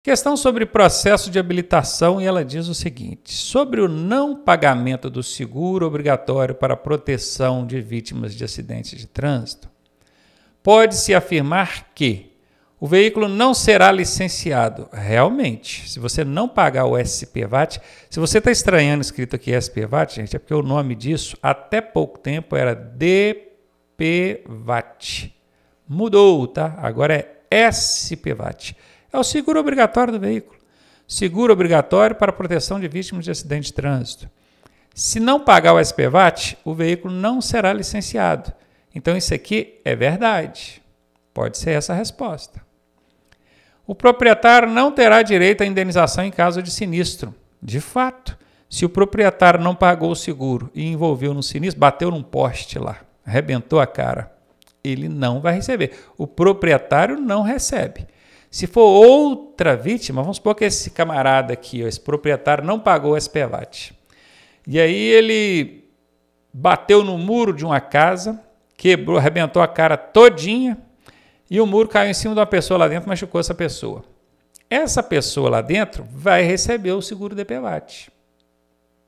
Questão sobre processo de habilitação, e ela diz o seguinte: sobre o não pagamento do seguro obrigatório para proteção de vítimas de acidentes de trânsito, pode-se afirmar que o veículo não será licenciado. Realmente, se você não pagar o SPVAT, se você está estranhando escrito aqui SPVAT, gente, é porque o nome disso até pouco tempo era DPVAT. Mudou, tá? Agora é SPVAT. É o seguro obrigatório do veículo. Seguro obrigatório para proteção de vítimas de acidente de trânsito. Se não pagar o SPVAT, o veículo não será licenciado. Então isso aqui é verdade. Pode ser essa a resposta. O proprietário não terá direito à indenização em caso de sinistro. De fato, se o proprietário não pagou o seguro e envolveu no sinistro, bateu num poste lá, arrebentou a cara, ele não vai receber. O proprietário não recebe. Se for outra vítima, vamos supor que esse camarada aqui, esse proprietário, não pagou o SPVAT. E aí ele bateu no muro de uma casa, quebrou, arrebentou a cara todinha, e o muro caiu em cima de uma pessoa lá dentro, machucou essa pessoa. Essa pessoa lá dentro vai receber o seguro DPVAT.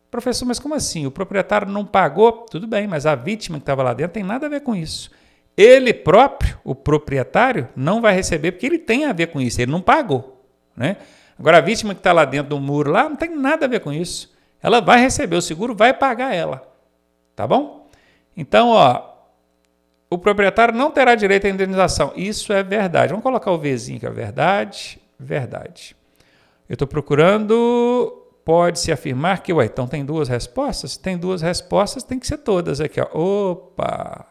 Professor, mas como assim? O proprietário não pagou? Tudo bem, mas a vítima que estava lá dentro tem nada a ver com isso. Ele próprio, o proprietário, não vai receber porque ele tem a ver com isso, ele não pagou, né? Agora, a vítima que está lá dentro do muro, lá, não tem nada a ver com isso. Ela vai receber o seguro, vai pagar ela, tá bom? Então, ó, o proprietário não terá direito à indenização. Isso é verdade. Vamos colocar o Vzinho que é verdade, verdade. Eu estou procurando, pode-se afirmar que, então tem duas respostas? Tem duas respostas, tem que ser todas aqui, ó. Opa!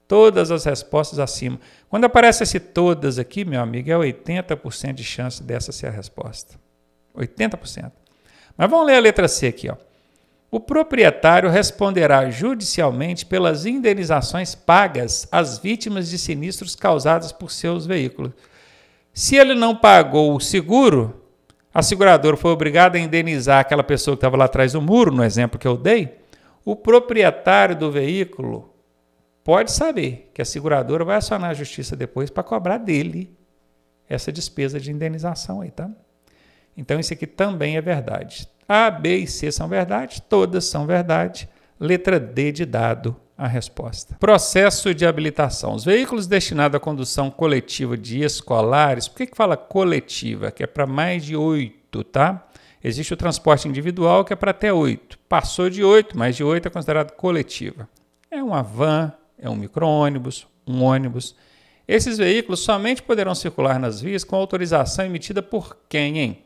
Todas as respostas acima. Quando aparece esse todas aqui, meu amigo, é 80% de chance dessa ser a resposta. 80%. Mas vamos ler a letra C aqui, ó. O proprietário responderá judicialmente pelas indenizações pagas às vítimas de sinistros causados por seus veículos. Se ele não pagou o seguro, a seguradora foi obrigada a indenizar aquela pessoa que estava lá atrás do muro, no exemplo que eu dei, o proprietário do veículo pode saber que a seguradora vai acionar a justiça depois para cobrar dele essa despesa de indenização aí, tá? Então, isso aqui também é verdade. A, B e C são verdade, todas são verdade. Letra D de dado a resposta. Processo de habilitação. Os veículos destinados à condução coletiva de escolares, por que fala coletiva? Que é para mais de 8, tá? Existe o transporte individual que é para até 8. Passou de 8, mais de 8 é considerado coletiva. É uma van, é um micro-ônibus, um ônibus. Esses veículos somente poderão circular nas vias com autorização emitida por quem, hein?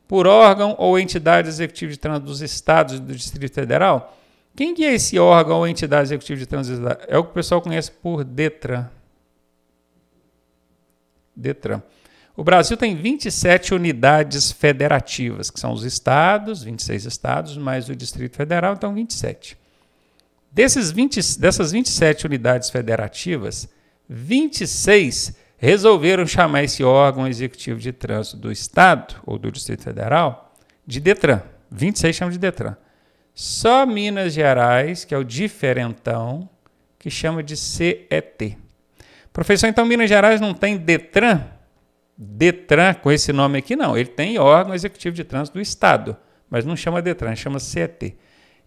Por órgão ou entidade executiva de trânsito dos estados e do Distrito Federal? Quem que é esse órgão ou entidade executiva de trânsito? É o que o pessoal conhece por DETRAN. DETRAN. O Brasil tem 27 unidades federativas, que são os estados, 26 estados, mais o Distrito Federal, então 27. Dessas 27 unidades federativas, 26 resolveram chamar esse órgão executivo de trânsito do Estado ou do Distrito Federal de DETRAN. 26 chamam de DETRAN. Só Minas Gerais, que é o diferentão, que chama de CET. Professor, então Minas Gerais não tem DETRAN? DETRAN com esse nome aqui não. Ele tem órgão executivo de trânsito do Estado, mas não chama DETRAN, chama CET.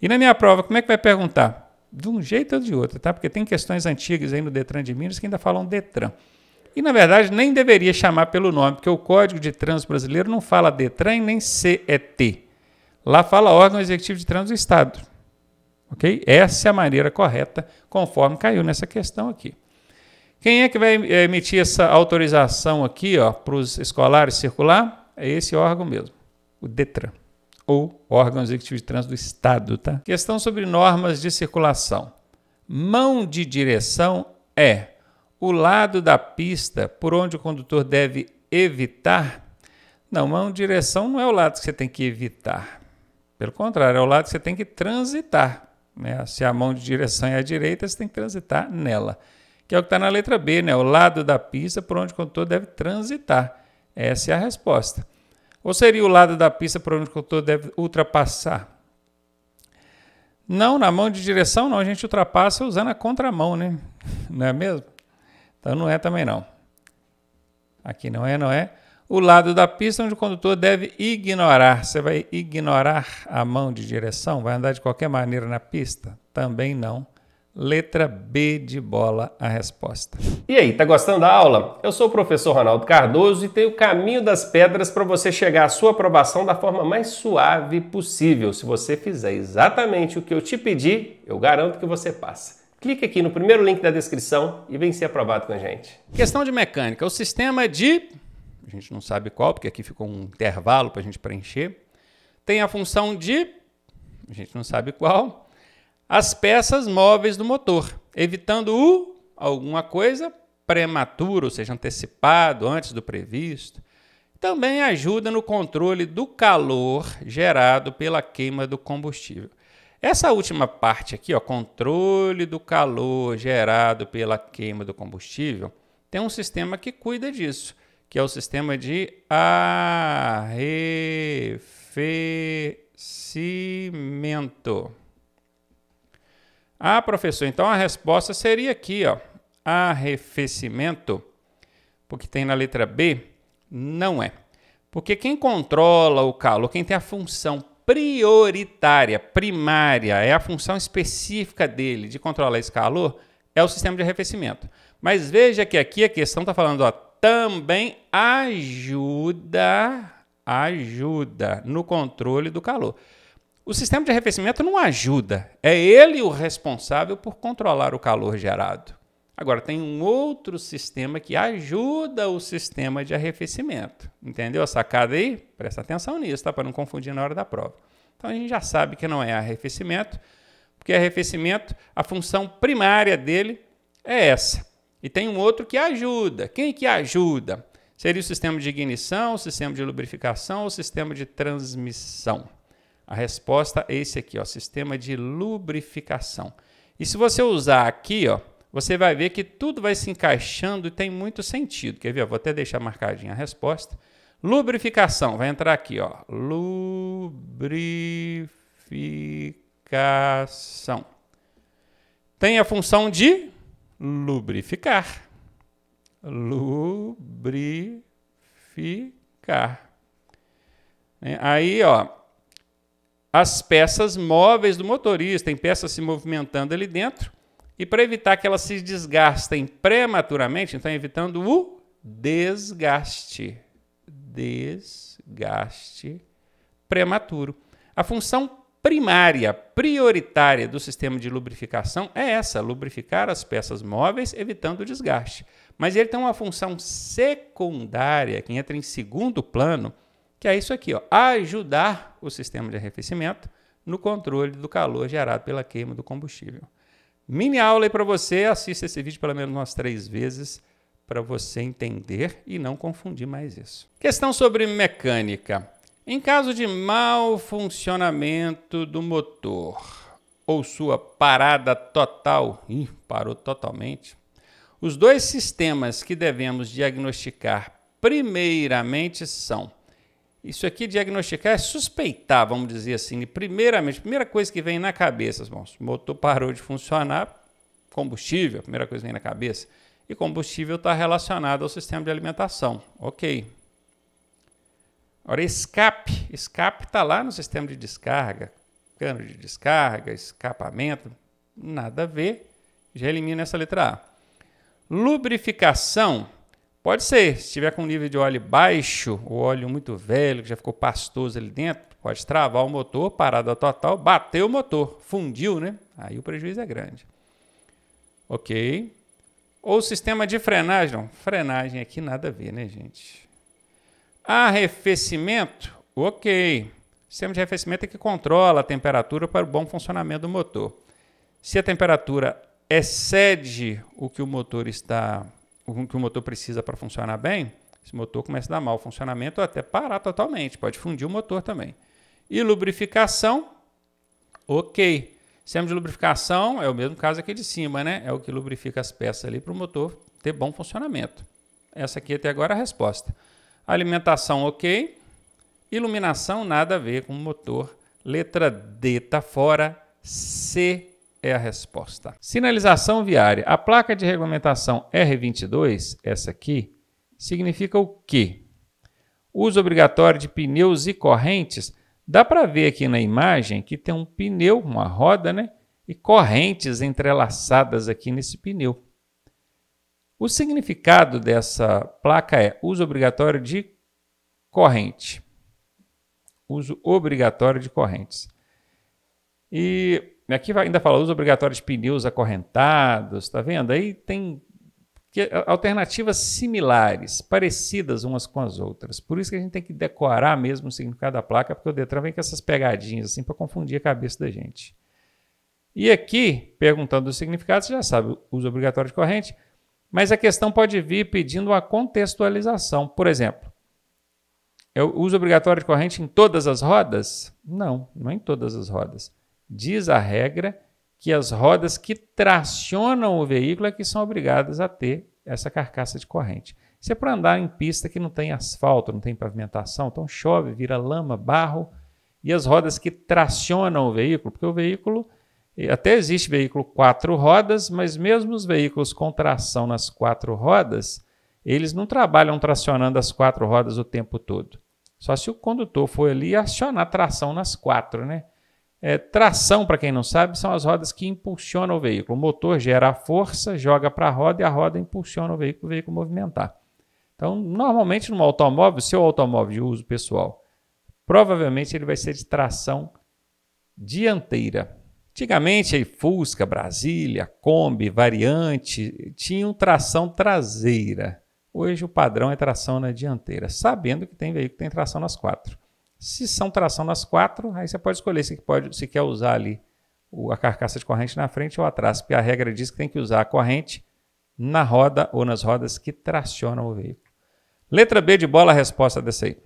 E na minha prova, como é que vai perguntar? De um jeito ou de outro, tá? Porque tem questões antigas aí no DETRAN de Minas que ainda falam DETRAN. E, na verdade, nem deveria chamar pelo nome, porque o Código de Trânsito Brasileiro não fala DETRAN nem CET. Lá fala órgão executivo de trânsito do Estado. Ok? Essa é a maneira correta, conforme caiu nessa questão aqui. Quem é que vai emitir essa autorização aqui para os escolares circular? É esse órgão mesmo, o DETRAN, ou órgão executivo de trânsito do Estado. Tá? Questão sobre normas de circulação. Mão de direção é o lado da pista por onde o condutor deve evitar? Não, mão de direção não é o lado que você tem que evitar. Pelo contrário, é o lado que você tem que transitar, né? Se a mão de direção é à direita, você tem que transitar nela. Que é o que está na letra B, né? O lado da pista por onde o condutor deve transitar. Essa é a resposta. Ou seria o lado da pista por onde o condutor deve ultrapassar? Não, na mão de direção não, a gente ultrapassa usando a contramão, né? Não é mesmo? Então não é também não. Aqui não é. o lado da pista onde o condutor deve ignorar. Você vai ignorar a mão de direção? Vai andar de qualquer maneira na pista? Também não. Letra B de bola a resposta. E aí, tá gostando da aula? Eu sou o professor Ronaldo Cardoso e tenho o caminho das pedras para você chegar à sua aprovação da forma mais suave possível. Se você fizer exatamente o que eu te pedi, eu garanto que você passa. Clique aqui no primeiro link da descrição e vem ser aprovado com a gente. Questão de mecânica. O sistema de... a gente não sabe qual, porque aqui ficou um intervalo para a gente preencher. Tem a função de... a gente não sabe qual. As peças móveis do motor, evitando alguma coisa prematuro, ou seja, antecipado, antes do previsto. Também ajuda no controle do calor gerado pela queima do combustível. Essa última parte aqui, ó, controle do calor gerado pela queima do combustível, tem um sistema que cuida disso, que é o sistema de arrefecimento. Ah, professor, então a resposta seria aqui, ó, arrefecimento, porque tem na letra B, não é. Porque quem controla o calor, quem tem a função prioritária, primária, é a função específica dele de controlar esse calor, é o sistema de arrefecimento. Mas veja que aqui a questão está falando, ó, também ajuda no controle do calor. O sistema de arrefecimento não ajuda, é ele o responsável por controlar o calor gerado. Agora, tem um outro sistema que ajuda o sistema de arrefecimento. Entendeu a sacada aí? Presta atenção nisso, tá? Para não confundir na hora da prova. Então, a gente já sabe que não é arrefecimento, porque arrefecimento, a função primária dele é essa. E tem um outro que ajuda. Quem que ajuda? Seria o sistema de ignição, o sistema de lubrificação ou o sistema de transmissão? A resposta é esse aqui, ó, sistema de lubrificação. E se você usar aqui, ó, você vai ver que tudo vai se encaixando e tem muito sentido. Quer ver? Eu vou até deixar marcadinha a resposta. Lubrificação, vai entrar aqui, ó, lubrificação. Tem a função de lubrificar. Lubrificar. Aí, ó, as peças móveis do motorista, tem peças se movimentando ali dentro, e para evitar que elas se desgastem prematuramente, então evitando o desgaste prematuro. A função primária, prioritária do sistema de lubrificação é essa, lubrificar as peças móveis, evitando o desgaste. Mas ele tem uma função secundária, que entra em segundo plano, que é isso aqui, ó, ajudar o sistema de arrefecimento no controle do calor gerado pela queima do combustível. Mini aula aí para você, assista esse vídeo pelo menos umas 3 vezes para você entender e não confundir mais isso. Questão sobre mecânica. Em caso de mau funcionamento do motor ou sua parada total, parou totalmente, os dois sistemas que devemos diagnosticar primeiramente são... Isso aqui, diagnosticar, é suspeitar, vamos dizer assim. Primeiramente, a primeira coisa que vem na cabeça, irmãos, o motor parou de funcionar, combustível, a primeira coisa que vem na cabeça. E combustível está relacionado ao sistema de alimentação. Ok. Agora, escape. Escape está lá no sistema de descarga, cano de descarga, escapamento, nada a ver. Já elimina essa letra A. Lubrificação. Pode ser, se estiver com nível de óleo baixo, ou óleo muito velho, que já ficou pastoso ali dentro, pode travar o motor, parada total, bateu o motor, fundiu, né? Aí o prejuízo é grande. Ok. Ou sistema de frenagem. Não, frenagem aqui nada a ver, né, gente? Arrefecimento. Ok. O sistema de arrefecimento é que controla a temperatura para o bom funcionamento do motor. Se a temperatura excede o que o motor precisa para funcionar bem, esse motor começa a dar mau funcionamento ou até parar totalmente. Pode fundir o motor também. E lubrificação, ok. Sistema de lubrificação é o mesmo caso aqui de cima, né? É o que lubrifica as peças ali para o motor ter bom funcionamento. Essa aqui até agora é a resposta. Alimentação, ok. Iluminação, nada a ver com o motor. Letra D está fora. C é a resposta. Sinalização viária. A placa de regulamentação R22, essa aqui, significa o quê? Uso obrigatório de pneus e correntes. Dá para ver aqui na imagem que tem um pneu, uma roda, né? E correntes entrelaçadas aqui nesse pneu. O significado dessa placa é uso obrigatório de corrente. Uso obrigatório de correntes. E aqui ainda fala uso obrigatório de pneus acorrentados, tá vendo? Aí tem alternativas similares, parecidas umas com as outras. Por isso que a gente tem que decorar mesmo o significado da placa, porque o Detran vem com essas pegadinhas assim para confundir a cabeça da gente. E aqui, perguntando o significado, você já sabe, uso obrigatório de corrente, mas a questão pode vir pedindo uma contextualização. Por exemplo, eu uso obrigatório de corrente em todas as rodas? Não, não é em todas as rodas. Diz a regra que as rodas que tracionam o veículo é que são obrigadas a ter essa carcaça de corrente. Isso é para andar em pista que não tem asfalto, não tem pavimentação, então chove, vira lama, barro, e as rodas que tracionam o veículo, porque o veículo, até existe veículo 4 rodas, mas mesmo os veículos com tração nas 4 rodas, eles não trabalham tracionando as 4 rodas o tempo todo. Só se o condutor for ali acionar tração nas 4, né? Tração, para quem não sabe, são as rodas que impulsionam o veículo. O motor gera a força, joga para a roda e a roda impulsiona o veículo movimentar. Então, normalmente no automóvel, seu automóvel de uso pessoal, provavelmente ele vai ser de tração dianteira. Antigamente, Fusca, Brasília, Kombi, Variante, tinham tração traseira. Hoje o padrão é tração na dianteira, sabendo que tem veículo que tem tração nas 4. Se são tração nas 4, aí você pode escolher se quer usar ali a carcaça de corrente na frente ou atrás, porque a regra diz que tem que usar a corrente na roda ou nas rodas que tracionam o veículo. Letra B de bola, a resposta dessa aí.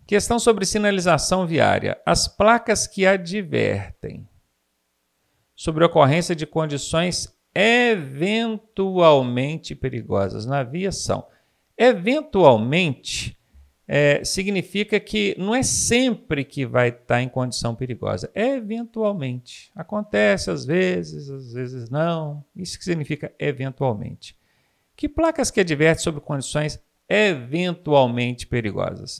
Questão sobre sinalização viária. As placas que advertem sobre a ocorrência de condições eventualmente perigosas na via são. Eventualmente significa que não é sempre que vai estar em condição perigosa. Eventualmente. Acontece às vezes não. Isso que significa eventualmente. Que placas que advertem sobre condições eventualmente perigosas?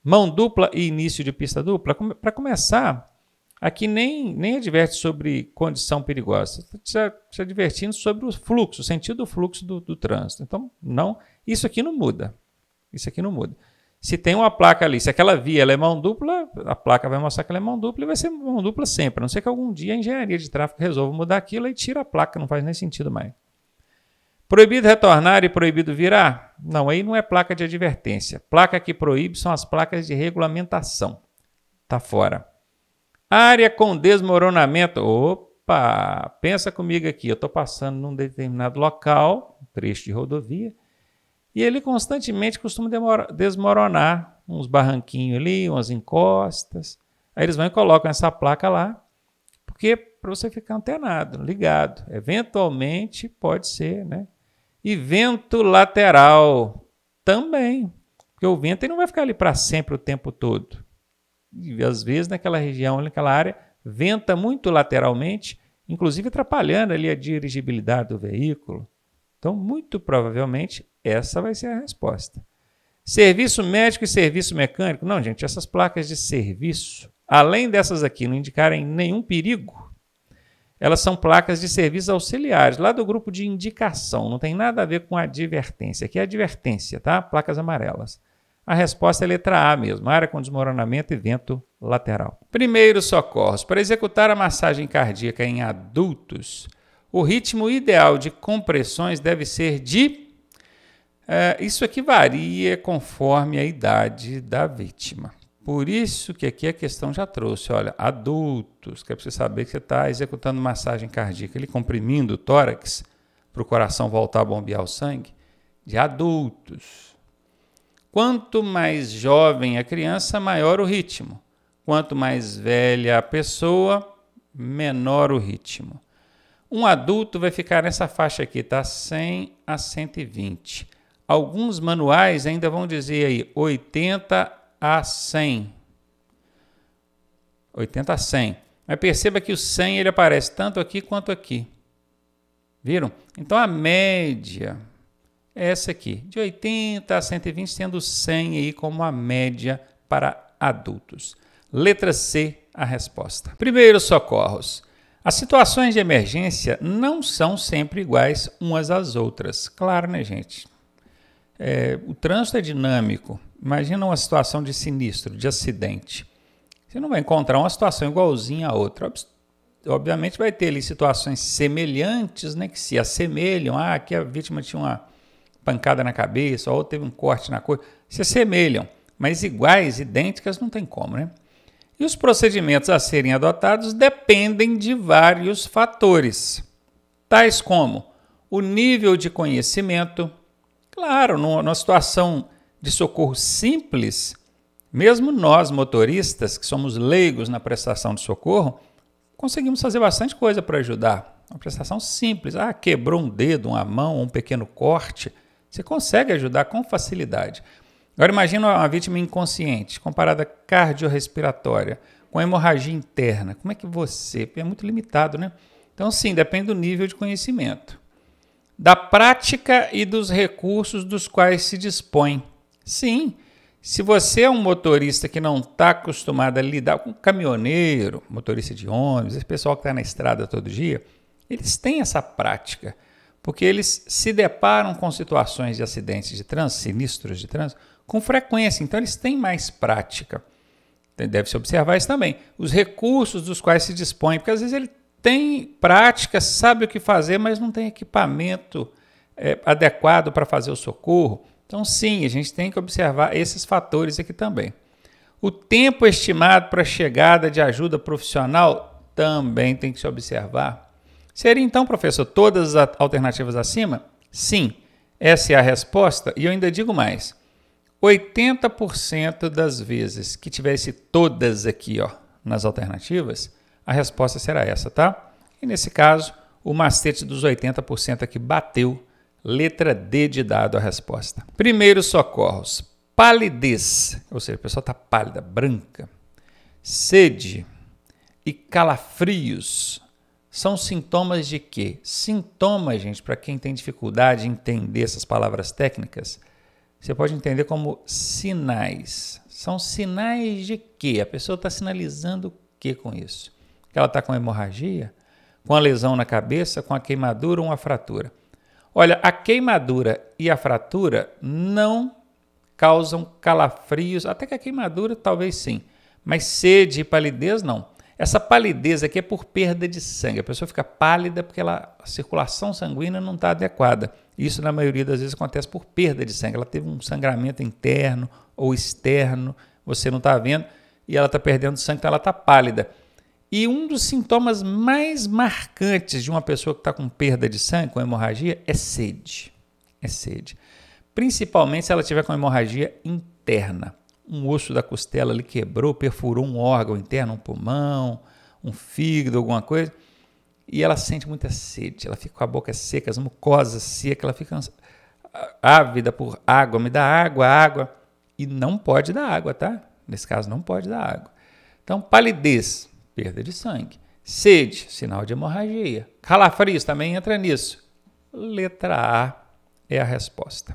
Mão dupla e início de pista dupla? Para começar, aqui nem adverte sobre condição perigosa. Está advertindo sobre o fluxo, o sentido do fluxo do trânsito. Então, não, isso aqui não muda. Isso aqui não muda. Se tem uma placa ali, se aquela via ela é mão dupla, a placa vai mostrar que ela é mão dupla e vai ser mão dupla sempre. A não ser que algum dia a engenharia de tráfego resolva mudar aquilo e tira a placa, não faz nem sentido mais. Proibido retornar e proibido virar? Não, aí não é placa de advertência. Placa que proíbe são as placas de regulamentação. Está fora. Área com desmoronamento. Opa, pensa comigo aqui. Eu estou passando num determinado local, um trecho de rodovia, e ele constantemente costuma desmoronar uns barranquinhos ali, umas encostas. Aí eles vão e colocam essa placa lá, porque para você ficar antenado, ligado. Eventualmente pode ser, né? E vento lateral também, porque o vento ele não vai ficar ali para sempre o tempo todo. E às vezes naquela região, naquela área, venta muito lateralmente, inclusive atrapalhando ali a dirigibilidade do veículo. Então, muito provavelmente, essa vai ser a resposta. Serviço médico e serviço mecânico? Não, gente, essas placas de serviço, além dessas aqui não indicarem nenhum perigo, elas são placas de serviços auxiliares, lá do grupo de indicação, não tem nada a ver com advertência. Aqui é advertência, tá? Placas amarelas. A resposta é letra A mesmo, área com desmoronamento e vento lateral. Primeiros socorros. Para executar a massagem cardíaca em adultos, o ritmo ideal de compressões deve ser de... isso aqui varia conforme a idade da vítima. Por isso que aqui a questão já trouxe, olha, adultos, que é para você saber que você está executando massagem cardíaca, ele comprimindo o tórax para o coração voltar a bombear o sangue, de adultos. Quanto mais jovem a criança, maior o ritmo. Quanto mais velha a pessoa, menor o ritmo. Um adulto vai ficar nessa faixa aqui, tá? 100 a 120. Alguns manuais ainda vão dizer aí 80 a 100. 80 a 100. Mas perceba que o 100 ele aparece tanto aqui quanto aqui. Viram? Então a média é essa aqui, de 80 a 120, tendo 100 aí como a média para adultos. Letra C, a resposta. Primeiros socorros. As situações de emergência não são sempre iguais umas às outras. Claro, né, gente? O trânsito é dinâmico. Imagina uma situação de sinistro, de acidente. Você não vai encontrar uma situação igualzinha à outra. Obviamente vai ter ali situações semelhantes, né, que se assemelham. Aqui a vítima tinha uma pancada na cabeça, ou teve um corte na coisa. Se assemelham, mas iguais, idênticas, não tem como, né? E os procedimentos a serem adotados dependem de vários fatores, tais como o nível de conhecimento. Claro, numa situação de socorro simples, mesmo nós motoristas, que somos leigos na prestação de socorro, conseguimos fazer bastante coisa para ajudar. Uma prestação simples, quebrou um dedo, uma mão, um pequeno corte, você consegue ajudar com facilidade. Agora imagina uma vítima inconsciente, comparada cardiorrespiratória, com hemorragia interna. Como é que você... É muito limitado, né? Então, sim, depende do nível de conhecimento, da prática e dos recursos dos quais se dispõe. Sim, se você é um motorista que não está acostumado a lidar com caminhoneiro, motorista de ônibus, esse pessoal que está na estrada todo dia, eles têm essa prática, porque eles se deparam com situações de acidentes de trânsito, sinistros de trânsito, com frequência, então eles têm mais prática. Deve-se observar isso também. Os recursos dos quais se dispõe, porque às vezes ele tem prática, sabe o que fazer, mas não tem equipamento adequado para fazer o socorro. Então, sim, a gente tem que observar esses fatores aqui também. O tempo estimado para a chegada de ajuda profissional também tem que se observar. Seria então, professor, todas as alternativas acima? Sim, essa é a resposta. E eu ainda digo mais. 80% das vezes que tivesse todas aqui, nas alternativas, a resposta será essa, tá? E nesse caso, o macete dos 80% aqui bateu. Letra D de dado a resposta. Primeiros socorros. Palidez, ou seja, a pessoa está pálida, branca. Sede e calafrios são sintomas de quê? Sintomas, gente, para quem tem dificuldade em entender essas palavras técnicas, você pode entender como sinais. São sinais de quê? A pessoa está sinalizando o quê com isso? Que ela está com hemorragia, com a lesão na cabeça, com a queimadura ou uma fratura. Olha, a queimadura e a fratura não causam calafrios, até que a queimadura talvez sim, mas sede e palidez não. Essa palidez aqui é por perda de sangue. A pessoa fica pálida porque a circulação sanguínea não está adequada. Isso, na maioria das vezes, acontece por perda de sangue. Ela teve um sangramento interno ou externo, você não está vendo, e ela está perdendo sangue, então ela está pálida. E um dos sintomas mais marcantes de uma pessoa que está com perda de sangue, com hemorragia, é sede. É sede. Principalmente se ela tiver com hemorragia interna. Um osso da costela ali quebrou, perfurou um órgão interno, um pulmão, um fígado, alguma coisa, e ela sente muita sede, ela fica com a boca seca, as mucosas secas, ela fica ávida por água, me dá água, água, e não pode dar água, tá? Nesse caso não pode dar água. Então, palidez, perda de sangue. Sede, sinal de hemorragia. Calafrios também entra nisso. Letra A é a resposta.